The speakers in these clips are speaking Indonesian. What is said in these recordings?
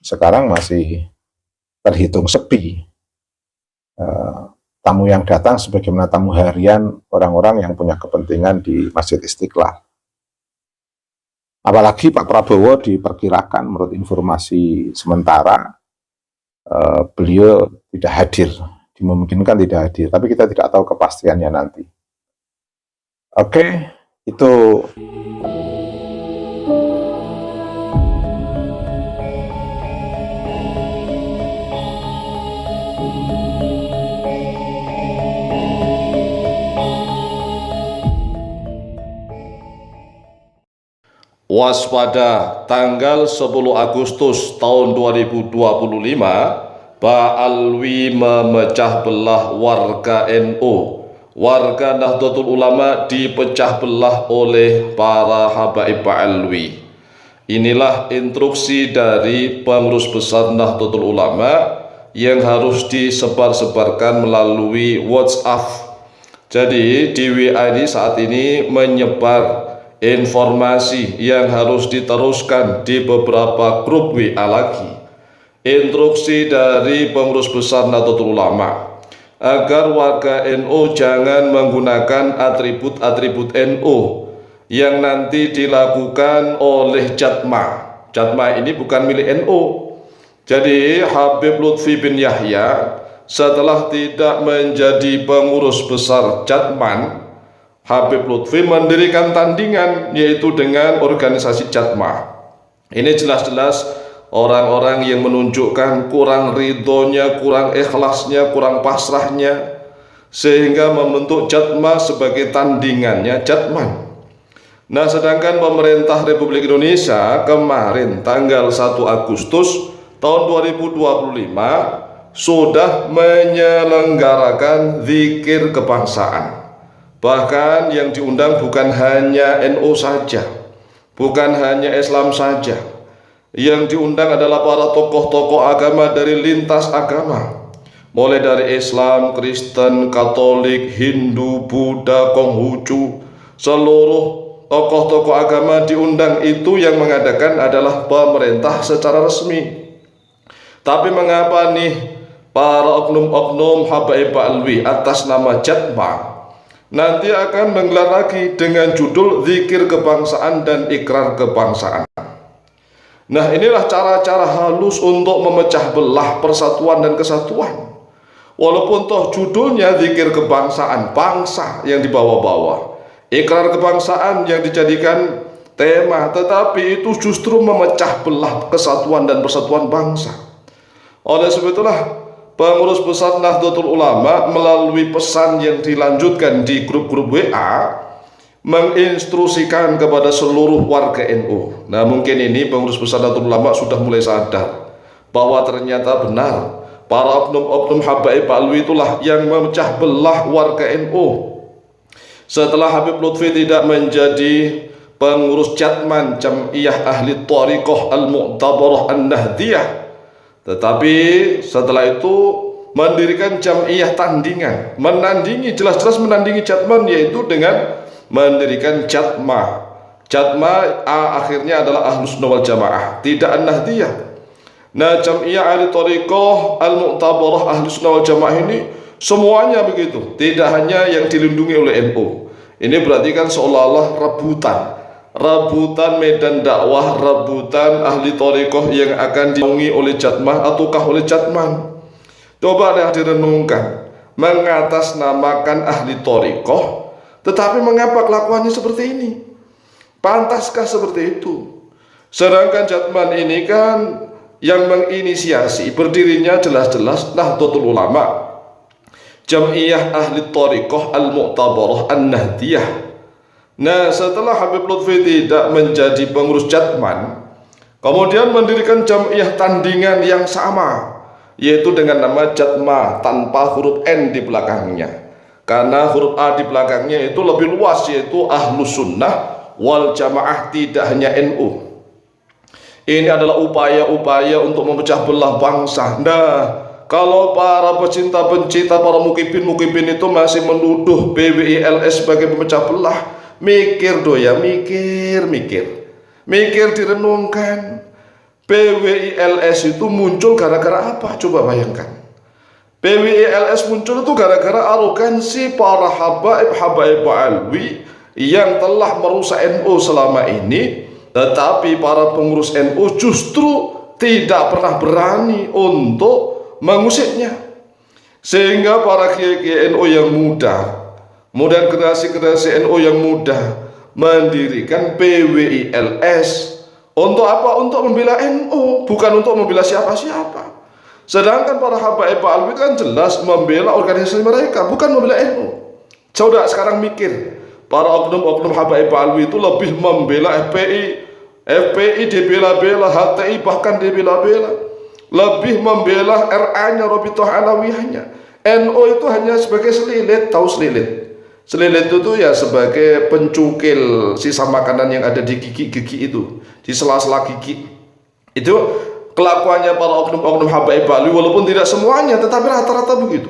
sekarang masih terhitung sepi. Tamu yang datang sebagaimana tamu harian orang-orang yang punya kepentingan di Masjid Istiqlal. Apalagi Pak Prabowo diperkirakan menurut informasi sementara beliau tidak hadir, dimungkinkan tidak hadir, tapi kita tidak tahu kepastiannya nanti. Oke, itu Waspada, tanggal 10 Agustus tahun 2025, Pak Alwi memecah belah warga NU. Warga Nahdlatul Ulama dipecah belah oleh para habaib Pak Alwi. Inilah instruksi dari pengurus besar Nahdlatul Ulama yang harus disebar-sebarkan melalui WhatsApp. Jadi di WA ini saat ini menyebar informasi yang harus diteruskan di beberapa grup WA lagi. Instruksi dari pengurus besar Nahdlatul Ulama agar warga NU jangan menggunakan atribut-atribut NU yang nanti dilakukan oleh Jatma. Jatma ini bukan milik NU. Jadi Habib Lutfi bin Yahya setelah tidak menjadi pengurus besar Jatman, Habib Lutfi mendirikan tandingan yaitu dengan organisasi Jatma. Ini jelas-jelas orang-orang yang menunjukkan kurang ridhonya, kurang ikhlasnya, kurang pasrahnya, sehingga membentuk Jatma sebagai tandingannya Jatman. Nah, sedangkan pemerintah Republik Indonesia kemarin tanggal 1 Agustus tahun 2025 sudah menyelenggarakan zikir kebangsaan. Bahkan yang diundang bukan hanya NU saja, bukan hanya Islam saja. Yang diundang adalah para tokoh-tokoh agama dari lintas agama, mulai dari Islam, Kristen, Katolik, Hindu, Buddha, Konghucu. Seluruh tokoh-tokoh agama diundang. Itu yang mengadakan adalah pemerintah secara resmi. Tapi mengapa nih para oknum-oknum habaib Pak Alwi atas nama Jatma nanti akan menggelar lagi dengan judul Zikir Kebangsaan dan Ikrar Kebangsaan? Nah, inilah cara-cara halus untuk memecah belah persatuan dan kesatuan. Walaupun toh judulnya Zikir Kebangsaan, bangsa yang dibawa-bawa, Ikrar Kebangsaan yang dijadikan tema, tetapi itu justru memecah belah kesatuan dan persatuan bangsa. Oleh sebab itulah pengurus besar Nahdlatul Ulama melalui pesan yang dilanjutkan di grup-grup WA menginstruksikan kepada seluruh warga NU. Nah, mungkin ini pengurus besar Nahdlatul Ulama sudah mulai sadar bahwa ternyata benar para oknum-oknum habaib Pak Alwi itulah yang memecah belah warga NU. Setelah Habib Lutfi tidak menjadi pengurus Jatman Jam'iyah Ahli Thariqah Al-Mu'tabarah An-Nahdiyah, tetapi setelah itu mendirikan Jam'iyah tandingan, menandingi, jelas-jelas menandingi Jatman, yaitu dengan mendirikan Jatma. Jatma akhirnya adalah Ahlus Sunnah wal Jamaah, tidak An-Nahdiyah. Nah, Jam'iyah Ahli Thariqah Al-Mu'tabarah Ahlus Sunnah wal Jamaah ini semuanya begitu, tidak hanya yang dilindungi oleh NU. Ini berarti kan seolah-olah rebutan medan dakwah, rebutan ahli thariqah yang akan dinaungi oleh Jatmah ataukah oleh Jatman. Coba yang direnungkan, mengatasnamakan ahli thariqah, tetapi mengapa kelakuannya seperti ini? Pantaskah seperti itu? Sedangkan Jatman ini kan yang menginisiasi berdirinya jelas-jelas Nahdlatul Ulama, Jam'iyah Ahli Thariqah Al-Mu'tabarah An-Nahdiyah. Nah, setelah Habib Lutfi tidak menjadi pengurus Jatman, kemudian mendirikan Jam'iyah tandingan yang sama, yaitu dengan nama Jatma tanpa huruf N di belakangnya, karena huruf A di belakangnya itu lebih luas, yaitu Ahlus Sunnah wal Jamaah, tidak hanya NU. Ini adalah upaya-upaya untuk memecah belah bangsa. Nah, kalau para pecinta-pencinta, para mukibin itu masih menuduh PWILS sebagai pemecah belah, mikir doya, mikir direnungkan. PWILS itu muncul gara-gara apa? Coba bayangkan. PWILS muncul itu gara-gara arogansi para habaib alwi yang telah merusak NU selama ini, tetapi para pengurus NU justru tidak pernah berani untuk mengusiknya. Sehingga para kiai NU yang muda, kemudian generasi NU yang muda mendirikan PWILS. Untuk apa? Untuk membela NU, bukan untuk membela siapa-siapa. Sedangkan para habaib alwi kan jelas membela organisasi mereka, bukan membela NU. Coba sekarang mikir, para oknum-oknum habaib alwi itu lebih membela FPI dibela-bela, HTI bahkan dibela-bela, lebih membela RA-nya, Robitoh Alawiyahnya. NU itu hanya sebagai selilit, tahu selilit? Selilit itu ya sebagai pencukil sisa makanan yang ada di gigi-gigi itu, di sela-sela gigi. Itu kelakuannya para oknum-oknum habaib alwi, walaupun tidak semuanya, tetapi rata-rata begitu.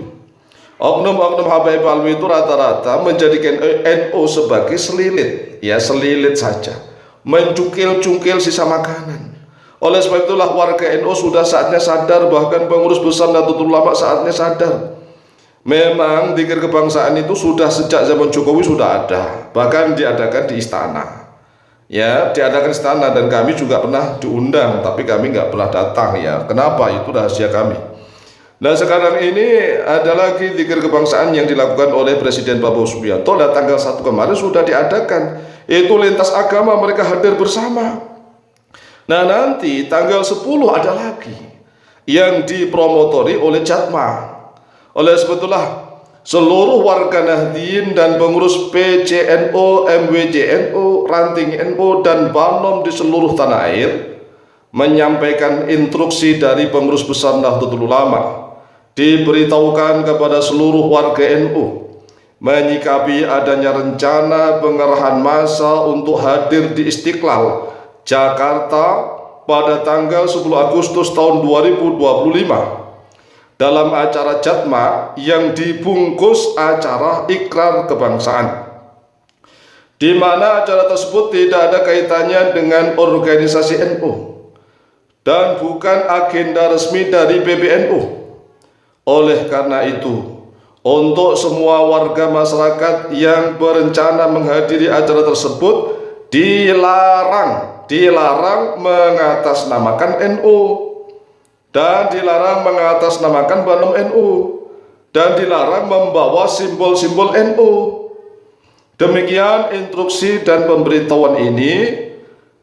Oknum-oknum habaib alwi itu rata-rata menjadikan NU sebagai selilit, ya selilit saja, mencukil-cungkil sisa makanan. Oleh sebab itulah warga NU sudah saatnya sadar, bahkan pengurus besar Nahdlatul Ulama saatnya sadar. Memang zikir kebangsaan itu sudah sejak zaman Jokowi sudah ada, bahkan diadakan di istana. Ya, diadakan istana, dan kami juga pernah diundang, tapi kami nggak pernah datang ya. Kenapa? Itu rahasia kami. Nah, sekarang ini ada lagi zikir kebangsaan yang dilakukan oleh Presiden Prabowo Subianto. Dan tanggal 1 kemarin sudah diadakan. Itu lintas agama mereka hadir bersama. Nah, nanti tanggal 10 ada lagi yang dipromotori oleh Jatma. Oleh sebetulnya seluruh warga Nahdien dan pengurus PCNU, MWJNU, Ranting NU, dan Banom di seluruh tanah air menyampaikan instruksi dari pengurus besar Nahdlatul Ulama, diberitahukan kepada seluruh warga NU menyikapi adanya rencana pengerahan massa untuk hadir di Istiqlal, Jakarta pada tanggal 10 Agustus tahun 2025 dalam acara Jatma yang dibungkus acara ikrar kebangsaan, di mana acara tersebut tidak ada kaitannya dengan organisasi NU dan bukan agenda resmi dari PBNU. Oleh karena itu, untuk semua warga masyarakat yang berencana menghadiri acara tersebut dilarang mengatasnamakan NU, dan dilarang mengatasnamakan Banom NU, dan dilarang membawa simbol-simbol NU. Demikian instruksi dan pemberitahuan ini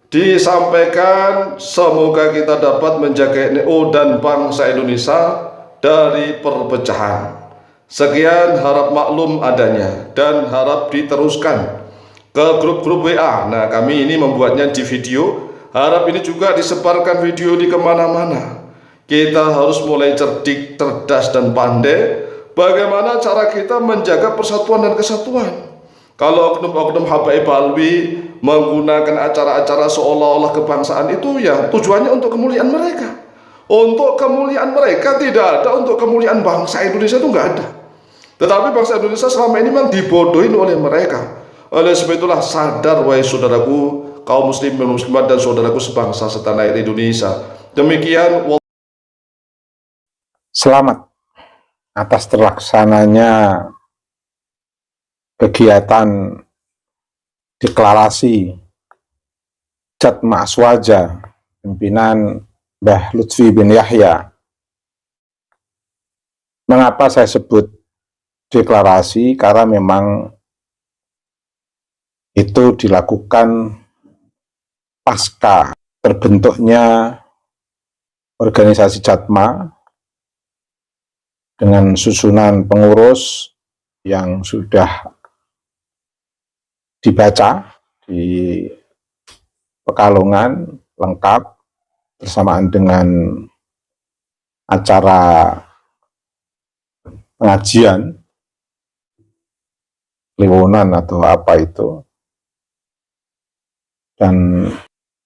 disampaikan, semoga kita dapat menjaga NU dan bangsa Indonesia dari perpecahan. Sekian, harap maklum adanya dan harap diteruskan ke grup-grup WA. Nah, kami ini membuatnya di video, harap ini juga disebarkan video di kemana-mana. Kita harus mulai cerdik, cerdas, dan pandai bagaimana cara kita menjaga persatuan dan kesatuan. Kalau oknum-oknum habaib alwi menggunakan acara-acara seolah-olah kebangsaan itu, ya tujuannya untuk kemuliaan mereka. Untuk kemuliaan mereka, tidak ada untuk kemuliaan bangsa Indonesia, itu nggak ada. Tetapi bangsa Indonesia selama ini memang dibodohin oleh mereka. Oleh sebab itulah sadar, wahai saudaraku kaum muslimin dan muslimat, dan saudaraku sebangsa setanah air Indonesia. Demikian. Selamat atas terlaksananya kegiatan deklarasi Jatma Aswaja pimpinan Mbah Lutfi bin Yahya. Mengapa saya sebut deklarasi? Karena memang itu dilakukan pasca terbentuknya organisasi Jatma dengan susunan pengurus yang sudah dibaca di Pekalongan lengkap, bersamaan dengan acara pengajian Kliwonan atau apa itu, dan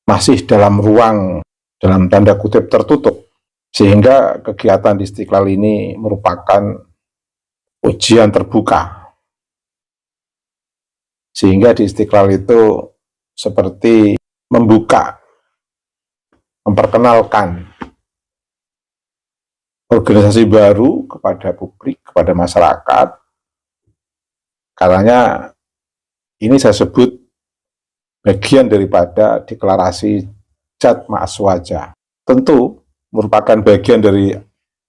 masih dalam ruang dalam tanda kutip tertutup, sehingga kegiatan di Istiqlal ini merupakan ujian terbuka. Sehingga di Istiqlal itu seperti membuka memperkenalkan organisasi baru kepada publik, kepada masyarakat. Karena ini saya sebut bagian daripada deklarasi Jat Ma'aswaja. Tentu merupakan bagian dari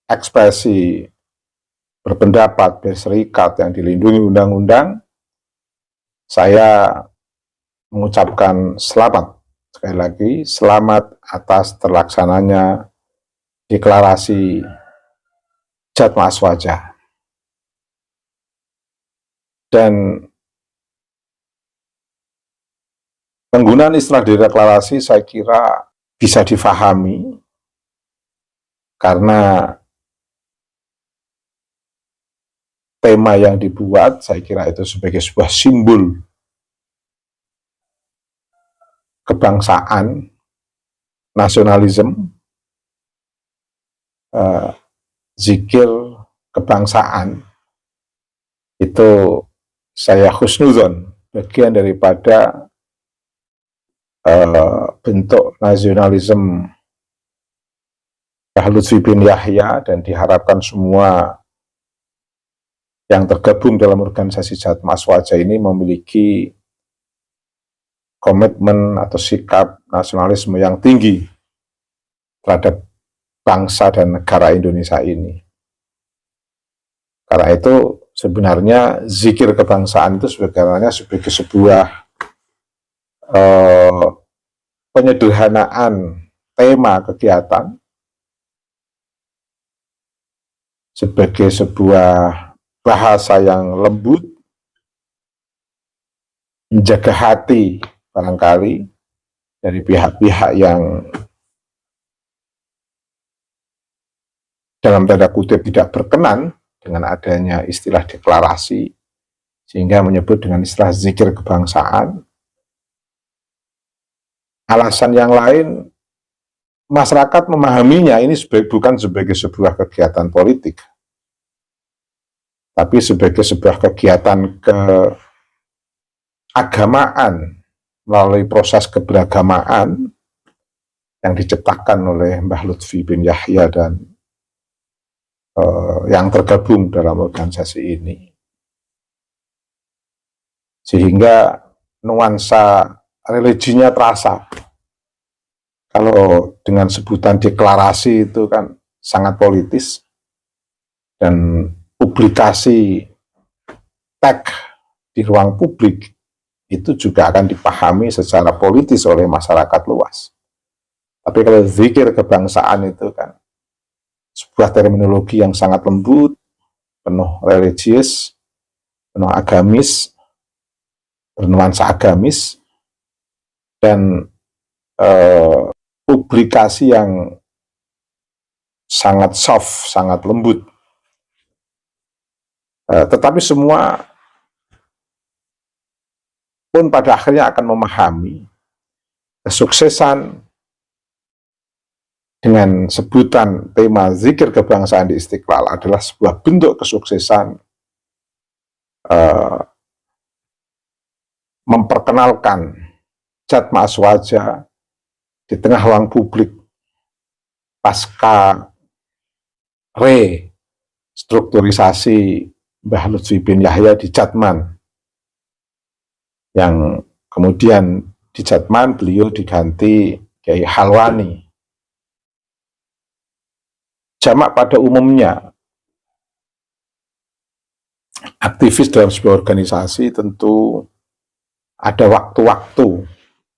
ekspresi berpendapat, berserikat yang dilindungi undang-undang. Saya mengucapkan selamat, sekali lagi, selamat atas terlaksananya deklarasi Jat Ma'aswaja. Dan penggunaan istilah deklarasi saya kira bisa difahami karena tema yang dibuat saya kira itu sebagai sebuah simbol kebangsaan, nasionalisme, zikir kebangsaan. Itu saya husnuzon, bagian daripada bentuk nasionalisme Mbah Lutfi bin Yahya, dan diharapkan semua yang tergabung dalam organisasi Jat Ma'aswaja ini memiliki komitmen atau sikap nasionalisme yang tinggi terhadap bangsa dan negara Indonesia ini. Karena itu sebenarnya zikir kebangsaan itu sebenarnya sebagai sebuah penyederhanaan tema kegiatan, sebagai sebuah bahasa yang lembut, menjaga hati barangkali dari pihak-pihak yang dalam tanda kutip tidak berkenan dengan adanya istilah deklarasi, sehingga menyebut dengan istilah zikir kebangsaan. Alasan yang lain, masyarakat memahaminya ini bukan sebagai sebuah kegiatan politik, tapi sebagai sebuah kegiatan keagamaan melalui proses keberagamaan yang diciptakan oleh Mbah Lutfi bin Yahya dan yang tergabung dalam organisasi ini. Sehingga nuansa religinya terasa. Kalau dengan sebutan deklarasi itu kan sangat politis, dan publikasi teks di ruang publik itu juga akan dipahami secara politis oleh masyarakat luas. Tapi kalau zikir kebangsaan itu kan sebuah terminologi yang sangat lembut, penuh religius, penuh agamis, bernuansa agamis, dan publikasi yang sangat soft, sangat lembut. Tetapi semua pun pada akhirnya akan memahami kesuksesan dengan sebutan tema zikir kebangsaan di Istiqlal adalah sebuah bentuk kesuksesan memperkenalkan Jat Ma'aswaja di tengah ruang publik pasca restrukturisasi Mbah Lutfi bin Yahya di Jatman, yang kemudian di Jatman beliau diganti Kiai Halwani. Jamak pada umumnya, aktivis dalam sebuah organisasi tentu ada waktu-waktu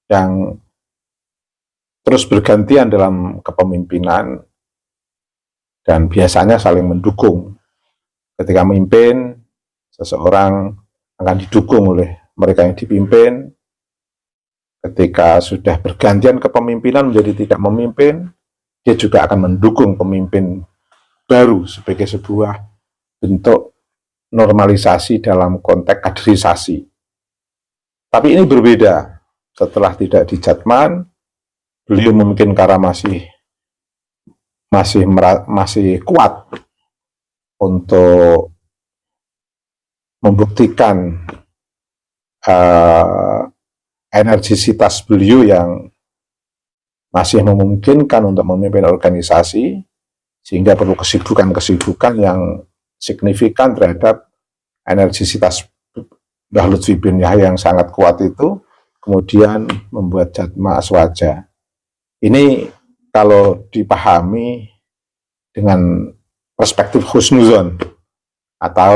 yang terus bergantian dalam kepemimpinan dan biasanya saling mendukung. Ketika memimpin, seseorang akan didukung oleh mereka yang dipimpin. Ketika sudah bergantian kepemimpinan menjadi tidak memimpin, dia juga akan mendukung pemimpin baru sebagai sebuah bentuk normalisasi dalam konteks kaderisasi. Tapi ini berbeda. Setelah tidak di Jatman, beliau mungkin karena masih kuat untuk membuktikan energisitas beliau yang masih memungkinkan untuk memimpin organisasi, sehingga perlu kesibukan-kesibukan yang signifikan terhadap energisitas Mbah Lutfi bin Yahya yang sangat kuat itu, kemudian membuat Jatma Aswaja. Ini kalau dipahami dengan perspektif husnuzon, atau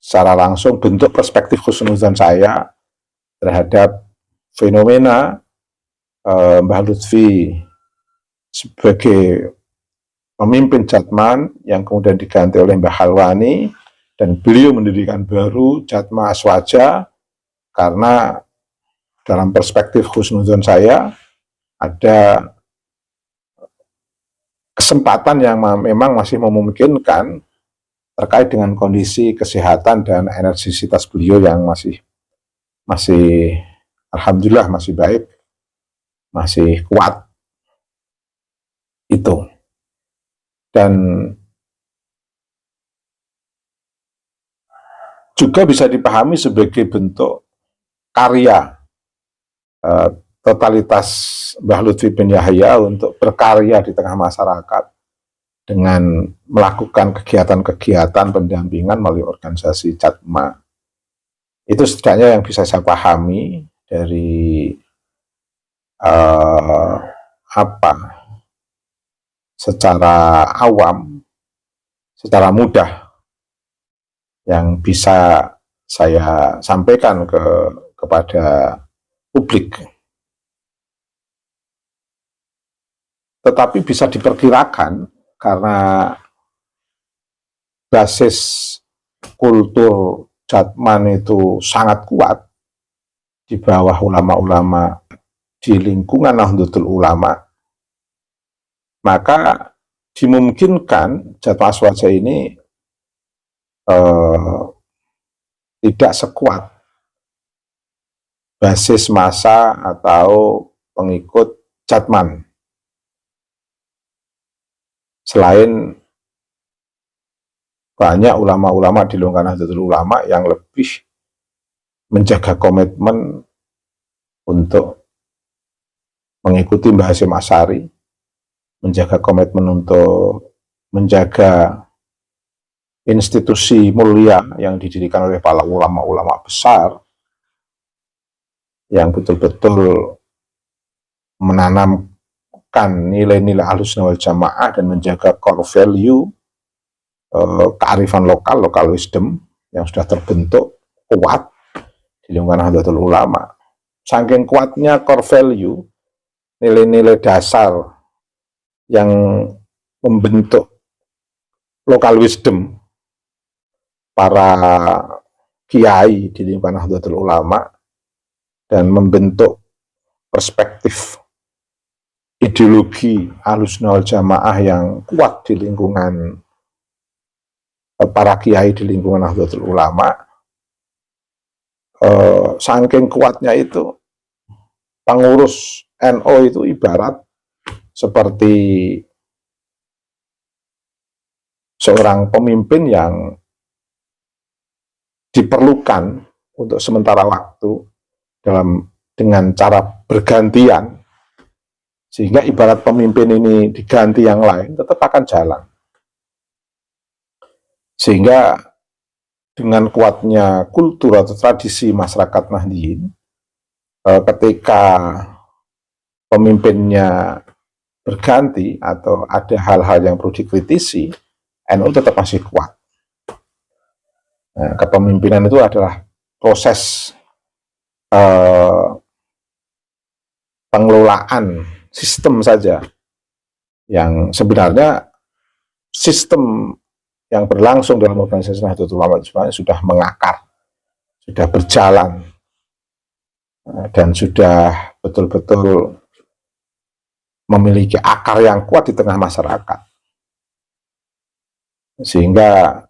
secara langsung bentuk perspektif husnuzon saya terhadap fenomena Mbah Lutfi sebagai pemimpin Jatman yang kemudian diganti oleh Mbah Halwani, dan beliau mendirikan baru Jatma Aswaja, karena dalam perspektif husnuzon saya ada kesempatan yang memang masih memungkinkan terkait dengan kondisi kesehatan dan energisitas beliau yang masih alhamdulillah masih baik, masih kuat itu. Dan juga bisa dipahami sebagai bentuk karya totalitas Mbah Lutfi bin Yahya untuk berkarya di tengah masyarakat dengan melakukan kegiatan-kegiatan pendampingan melalui organisasi Jatma. Itu setidaknya yang bisa saya pahami dari secara awam, secara mudah, yang bisa saya sampaikan kepada publik. Tetapi bisa diperkirakan karena basis kultur Jatman itu sangat kuat di bawah ulama-ulama di lingkungan Nahdlatul Ulama, maka dimungkinkan Jatma Aswaja ini tidak sekuat basis massa atau pengikut Jatman. Selain banyak ulama-ulama di lingkungan Nahdlatul Ulama yang lebih menjaga komitmen untuk mengikuti Mbah Hasyim Asy'ari, menjaga komitmen untuk menjaga institusi mulia yang didirikan oleh para ulama-ulama besar yang betul-betul menanamkan nilai-nilai Ahlussunnah wal Jamaah dan menjaga core value kearifan local wisdom yang sudah terbentuk kuat di lingkungan Nahdlatul Ulama. Saking kuatnya core value, nilai-nilai dasar yang membentuk local wisdom para kiai di lingkungan Nahdlatul Ulama dan membentuk perspektif ideologi Ahlussunnah wal Jamaah yang kuat di lingkungan para kiai di lingkungan Nahdlatul Ulama. Saking kuatnya itu, pengurus NU itu ibarat seperti seorang pemimpin yang diperlukan untuk sementara waktu dengan cara bergantian, sehingga ibarat pemimpin ini diganti yang lain tetap akan jalan. Sehingga dengan kuatnya kultur atau tradisi masyarakat Nahdliyin, ketika pemimpinnya berganti atau ada hal-hal yang perlu dikritisi, NU tetap masih kuat. Nah, kepemimpinan itu adalah proses pengelolaan sistem saja, yang sebenarnya sistem yang berlangsung dalam organisasi Nahdlatul Ulama sudah mengakar, sudah berjalan, dan sudah betul-betul memiliki akar yang kuat di tengah masyarakat. Sehingga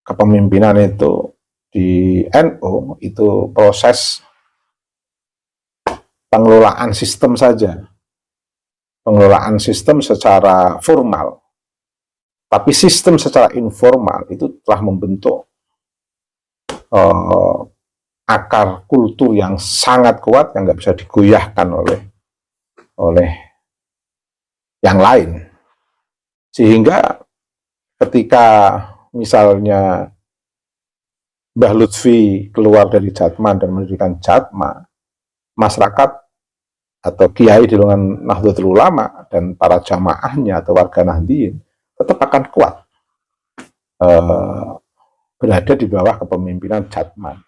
kepemimpinan itu di NU itu proses pengelolaan sistem saja, pengelolaan sistem secara formal, tapi sistem secara informal itu telah membentuk akar kultur yang sangat kuat yang nggak bisa digoyahkan oleh oleh yang lain. Sehingga ketika misalnya Mbah Lutfi keluar dari Jatma dan mendirikan Jatma, masyarakat atau kiai di lingkungan Nahdlatul Ulama dan para jamaahnya atau warga Nahdliyin tetap akan kuat berada di bawah kepemimpinan Jatma.